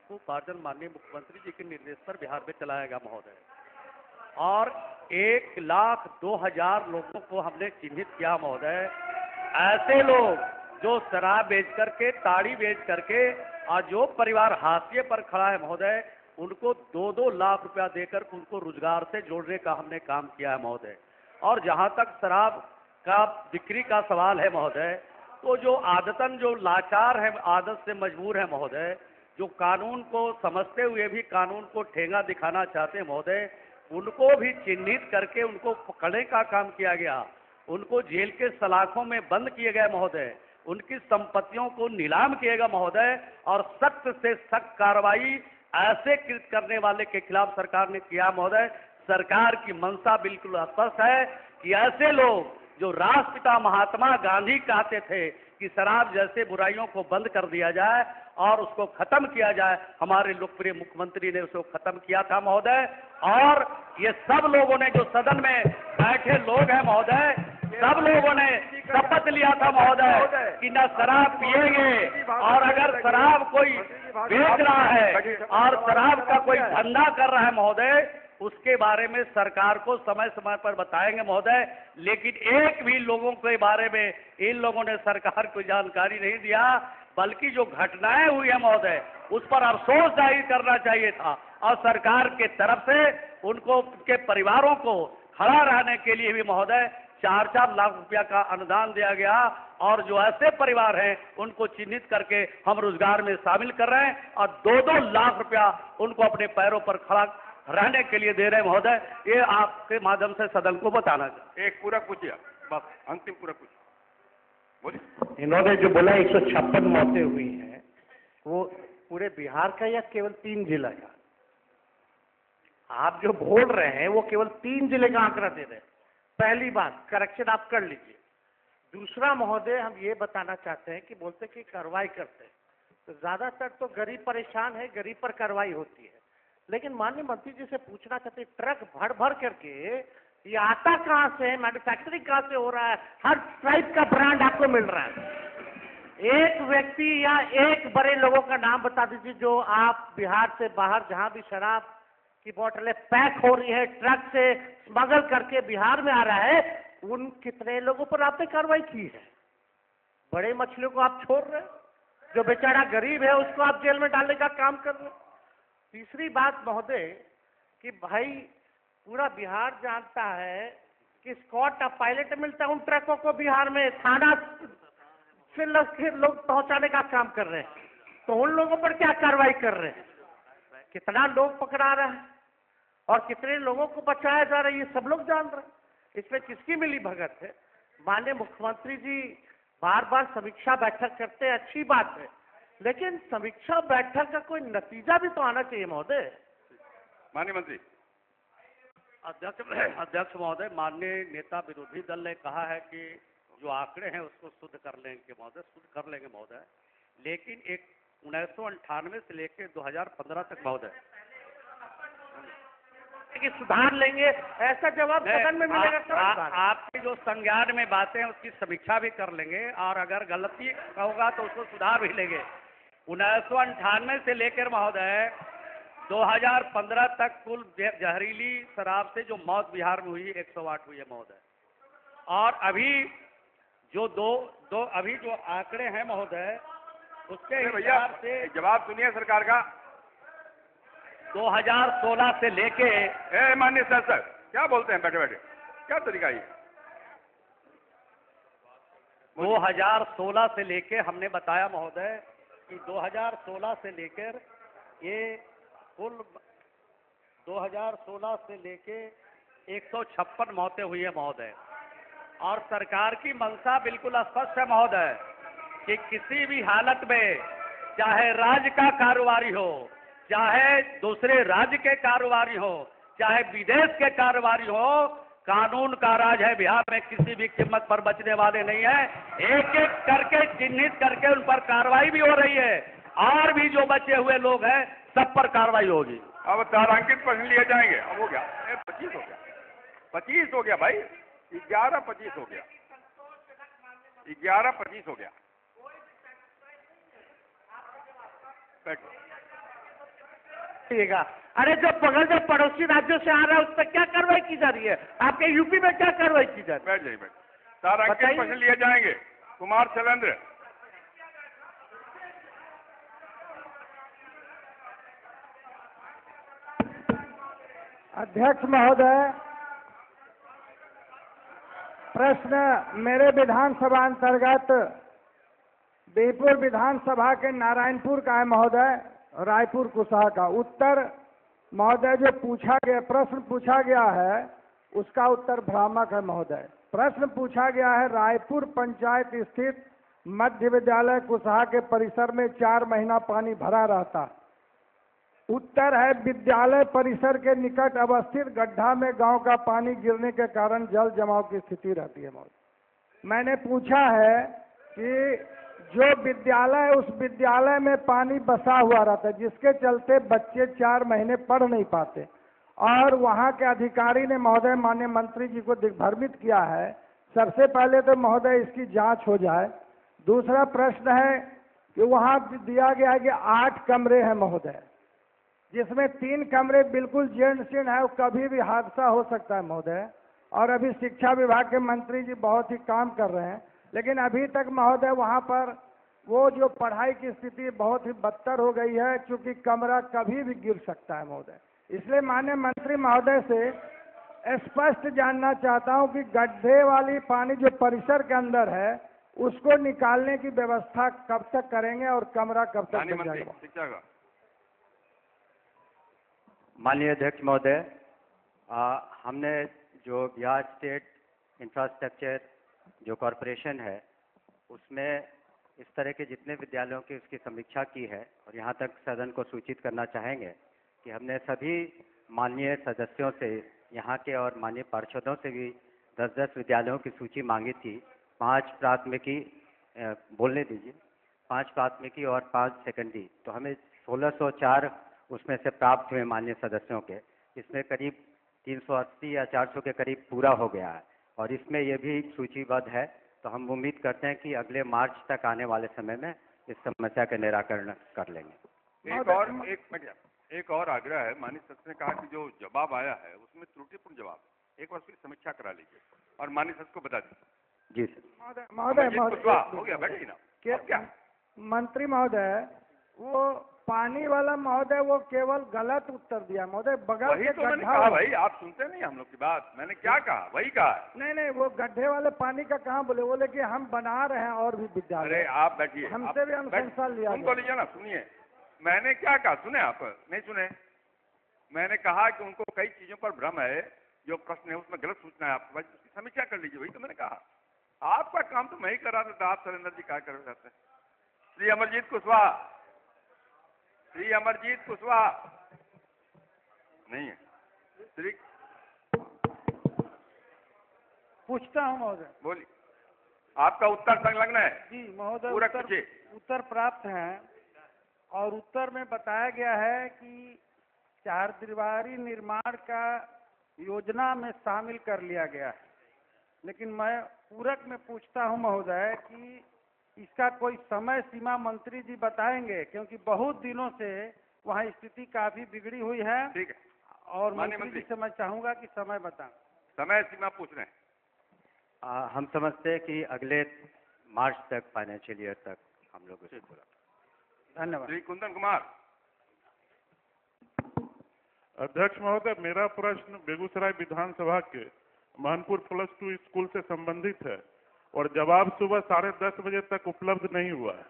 जीविकोपार्जन माननीय मुख्यमंत्री जी के निर्देश पर बिहार में चलाया गया महोदय। और 1,02,000 लोगों को हमने चिन्हित किया महोदय। ऐसे लोग जो शराब बेच करके, ताड़ी बेच करके, और जो परिवार हाशिए पर खड़ा है महोदय, उनको 2-2 लाख रुपया देकर उनको रोजगार से जोड़ने का हमने काम किया है महोदय। और जहां तक शराब का बिक्री का सवाल है महोदय, तो जो आदतन जो लाचार है, आदत से मजबूर है महोदय, जो कानून को समझते हुए भी कानून को ठेंगा दिखाना चाहते हैं महोदय, उनको भी चिन्हित करके उनको पकड़ने का काम किया गया। उनको जेल के सलाखों में बंद किए गए महोदय। उनकी संपत्तियों को नीलाम किया गया महोदय। और सख्त से सख्त कार्रवाई ऐसे कृत करने वाले के खिलाफ सरकार ने किया महोदय। सरकार की मंशा बिल्कुल स्पष्ट है कि ऐसे लोग जो राष्ट्रपिता महात्मा गांधी कहते थे कि शराब जैसे बुराइयों को बंद कर दिया जाए और उसको खत्म किया जाए, हमारे लोकप्रिय मुख्यमंत्री ने उसको खत्म किया था महोदय। और ये सब लोगों ने, जो सदन में बैठे लोग हैं महोदय, सब लोगों ने शपथ लिया था महोदय कि न शराब पिएंगे, और अगर शराब कोई बेच रहा है और शराब का कोई धंधा कर रहा है महोदय, उसके बारे में सरकार को समय समय पर बताएंगे महोदय। लेकिन एक भी लोगों के बारे में इन लोगों ने सरकार को जानकारी नहीं दिया, बल्कि जो घटनाएं हुई है महोदय, उस पर अफसोस जाहिर करना चाहिए था। और सरकार के तरफ से उनको, उनके परिवारों को खड़ा रहने के लिए भी महोदय 4-4 लाख रुपया का अनुदान दिया गया। और जो ऐसे परिवार हैं उनको चिन्हित करके हम रोजगार में शामिल कर रहे हैं और 2-2 लाख रुपया उनको अपने पैरों पर खड़ा रहने के लिए दे रहे हैं महोदय। ये आपके माध्यम से सदन को बताना चाहिए। एक पूरा पूछिए, बस अंतिम पूरा पूछिए, बोलिए। इन्होंने जो बोला 156 मौतें हुई हैं, वो पूरे बिहार का या केवल 3 जिला का? आप जो बोल रहे हैं वो केवल 3 जिले का आंकड़ा दे रहे हैं। पहली बात, करेक्शन आप कर लीजिए। दूसरा महोदय, हम ये बताना चाहते हैं कि बोलते कि कार्रवाई करते हैं, तो ज्यादातर तो गरीब परेशान है, गरीब पर कार्रवाई होती है। लेकिन माननीय मंत्री जी से पूछना चाहते हैं, ट्रक भर भर करके ये आता कहाँ से है, मैन्युफैक्चरिंग कहाँ से हो रहा है? हर टाइप का ब्रांड आपको मिल रहा है। एक व्यक्ति या एक बड़े लोगों का नाम बता दीजिए जो आप बिहार से बाहर जहां भी शराब की बोतलें पैक हो रही है, ट्रक से स्मगल करके बिहार में आ रहा है, उन कितने लोगों पर आपने कार्रवाई की है? बड़े मछलियों को आप छोड़ रहे हैं, जो बेचारा गरीब है उसको आप जेल में डालने का काम कर रहे हैं। तीसरी बात महोदय कि भाई पूरा बिहार जानता है कि स्कॉट ऑफ पायलट मिलता है उन ट्रकों को बिहार में, थाना से लोग पहुंचाने का काम कर रहे हैं, तो उन लोगों पर क्या कार्रवाई कर रहे हैं? कितना लोग पकड़ा रहा है और कितने लोगों को बचाया जा रहा है, ये सब लोग जान रहे हैं। इसमें किसकी मिली भगत है? माननीय मुख्यमंत्री जी बार बार समीक्षा बैठक करते हैं, अच्छी बात है, लेकिन समीक्षा बैठक का कोई नतीजा भी तो आना चाहिए महोदय। माननीय मंत्री। अध्यक्ष महोदय, माननीय नेता विरोधी दल ने कहा है कि जो आंकड़े हैं उसको शुद्ध कर लेंगे महोदय, शुद्ध कर लेंगे महोदय। लेकिन 1998 से लेकर 2015 तक महोदय कि सुधार लेंगे, ऐसा जवाब सदन में मिलेगा। आपके जो संज्ञान में बातें हैं उसकी समीक्षा भी कर लेंगे, और अगर गलती होगा तो उसको सुधार भी लेंगे। 1998 से लेकर महोदय 2015 तक कुल जहरीली शराब से जो मौत बिहार में हुई 108 हुई है महोदय। और अभी जो अभी जो आंकड़े हैं महोदय उसके हिसाब से जवाब सुनिए सरकार का। 2016 से लेके माननीय सर क्या बोलते हैं बैठे बैठे, क्या तरीका ये? 2016 से लेके हमने बताया महोदय कि 2016 से लेकर ये कुल 2016 से लेके 156 मौतें हुई है महोदय। और सरकार की मंशा बिल्कुल स्पष्ट है महोदय कि किसी भी हालत में, चाहे राज्य का कारोबारी हो, चाहे दूसरे राज्य के कारोबारी हो, चाहे विदेश के कारोबारी हो, कानून का राज है बिहार में, किसी भी कीमत पर बचने वाले नहीं है। एक एक करके चिन्हित करके उन पर कार्रवाई भी हो रही है, और भी जो बचे हुए लोग हैं सब पर कार्रवाई होगी। अब तारांकित प्रश्न लिए जाएंगे। अब हो गया 25 हो गया, 25 हो गया भाई, 11-25 हो गया, 11-25 हो गया। बैठो पिएगा। अरे जो बगल में पड़ोसी राज्यों से आ रहा है उस पर क्या कार्रवाई की जा रही है? आपके यूपी में क्या कार्रवाई की जा रही बैठ जाइए, बैठ। तारांकित बताइए। प्रश्न लिए जाएंगे। कुमार शैलेंद्र। अध्यक्ष महोदय, प्रश्न मेरे विधानसभा अंतर्गत बीरपुर विधानसभा के नारायणपुर का है महोदय, रायपुर कुशहा का। उत्तर महोदय जो पूछा गया, प्रश्न पूछा गया है उसका उत्तर भ्रामक है महोदय। प्रश्न पूछा गया है रायपुर पंचायत स्थित मध्य विद्यालय कुशहा के परिसर में 4 महीना पानी भरा रहता। उत्तर है विद्यालय परिसर के निकट अवस्थित गड्ढा में गांव का पानी गिरने के कारण जल जमाव की स्थिति रहती है महोदय। मैंने पूछा है कि जो विद्यालय है उस विद्यालय में पानी बसा हुआ रहता है जिसके चलते बच्चे 4 महीने पढ़ नहीं पाते, और वहां के अधिकारी ने महोदय माननीय मंत्री जी को दिग्भ्रमित किया है। सबसे पहले तो महोदय इसकी जांच हो जाए। दूसरा प्रश्न है कि वहां दिया गया है कि 8 कमरे हैं महोदय, जिसमें 3 कमरे बिल्कुल जीर्ण शीर्ण है, कभी भी हादसा हो सकता है महोदय। और अभी शिक्षा विभाग के मंत्री जी बहुत ही काम कर रहे हैं, लेकिन अभी तक महोदय वहां पर वो जो पढ़ाई की स्थिति बहुत ही बदतर हो गई है, क्योंकि कमरा कभी भी गिर सकता है महोदय। इसलिए माननीय मंत्री महोदय से स्पष्ट जानना चाहता हूं कि गड्ढे वाली पानी जो परिसर के अंदर है उसको निकालने की व्यवस्था कब तक करेंगे और कमरा कब तक बन जाएगा? शिक्षा का। माननीय अध्यक्ष महोदय, हमने जो बिहार स्टेट इंफ्रास्ट्रक्चर जो कॉरपोरेशन है उसमें इस तरह के जितने विद्यालयों की उसकी समीक्षा की है, और यहाँ तक सदन को सूचित करना चाहेंगे कि हमने सभी माननीय सदस्यों से यहाँ के और माननीय पार्षदों से भी 10-10 विद्यालयों की सूची मांगी थी। 5 प्राथमिकी बोलने दीजिए, 5 प्राथमिकी और 5 सेकेंडरी, तो हमें 1604 उसमें से प्राप्त हुए माननीय सदस्यों के। इसमें करीब 380 या 400 के करीब पूरा हो गया है, और इसमें यह भी सूचीबद्ध है। तो हम उम्मीद करते हैं कि अगले मार्च तक आने वाले समय में इस समस्या का निराकरण कर लेंगे। एक और आग्रह है। माननीय सदस्य ने कहा कि जो जवाब आया है उसमें त्रुटिपूर्ण जवाब, एक बार उसकी समीक्षा करा लीजिए और माननीय सदस्य को बता दीजिए। जी सर। महोदय हो गया, बैठिए ना। क्या मंत्री महोदय, वो पानी वाला महोदय वो केवल गलत उत्तर दिया महोदय। बगल वही के तो मैंने गड्ढा, कहा भाई, आप सुनते नहीं हम लोग की बात। मैंने क्या कहा, वही कहा है। नहीं वो गड्ढे वाले पानी का कहाँ बोले कि हम बना रहे हैं और भी विद्यालय। अरे आप बैठिए, हमसे भी अनुशंसा लिया। सुन तो लीजिए ना, सुनिए मैंने क्या कहा। सुने आप? नहीं सुने? मैंने कहा कि उनको कई चीजों पर भ्रम है, जो प्रश्न है उसमें गलत सूचना है आपके पास, उसकी समीक्षा कर लीजिए। वही तो मैंने कहा। आपका काम तो मैं ही कर रहा था, आप शैलेंद्र जी क्या कर रहे थे? श्री अमरजीत कुशवाहा, श्री अमरजीत कुशवाहा नहीं है। श्री पूछता हूँ महोदय। बोलिए, आपका उत्तर संलग्न है। जी महोदय, पूरा पूछिए। उत्तर प्राप्त है, और उत्तर में बताया गया है कि 4 दीवारी निर्माण का योजना में शामिल कर लिया गया है। लेकिन मैं पूरक में पूछता हूं महोदय कि इसका कोई समय सीमा मंत्री जी बताएंगे, क्योंकि बहुत दिनों से वहां स्थिति काफी बिगड़ी हुई है। ठीक है, और मंत्री जी से मैं चाहूंगा कि समय बताएं। समय सीमा पूछ रहे हैं। हम समझते हैं कि अगले मार्च तक, फाइनेंशियल ईयर तक हम लोग उसे पूरा। धन्यवाद। श्री कुंदन कुमार। अध्यक्ष महोदय, मेरा प्रश्न बेगूसराय विधानसभा के महनपुर +2 स्कूल से संबंधित है, और जवाब सुबह 10:30 बजे तक उपलब्ध नहीं हुआ है।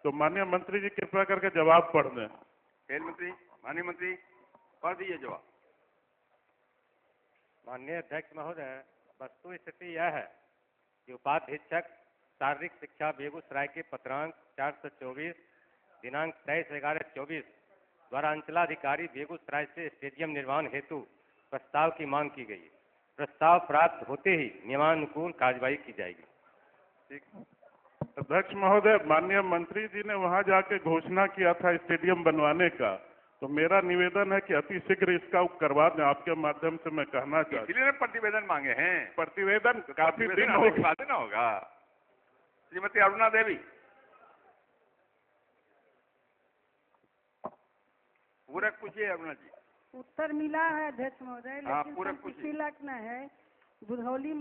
तो माननीय मंत्री जी कृपया करके जवाब पढ़ दें। खेल मंत्री, माननीय मंत्री पढ़ दीजिए जवाब। माननीय अध्यक्ष महोदय, वस्तु स्थिति यह है कि उपाधीक्षक शारीरिक शिक्षा बेगूसराय के पत्रांक 424 दिनांक 23/11/24 द्वारा अंचलाधिकारी बेगूसराय से स्टेडियम निर्माण हेतु प्रस्ताव की मांग की गई है। प्रस्ताव प्राप्त होते ही नियमानुकूल कार्यवाही की जाएगी। अध्यक्ष महोदय, माननीय मंत्री जी ने वहां जाके घोषणा किया था स्टेडियम बनवाने का, तो मेरा निवेदन है कि अति शीघ्र इसका करवा दें। आपके माध्यम से मैं कहना चाहता हूं। इसलिए प्रतिवेदन मांगे हैं। प्रतिवेदन काफी दिन हो गए, बात ना होगा। श्रीमती अरुणा देवी, पूरक पूछिए अरुणा जी। उत्तर मिला है अध्यक्ष महोदय, हाँ, लेकिन पूरक संतुष्टि पूछिए। लायक न है। बुधौली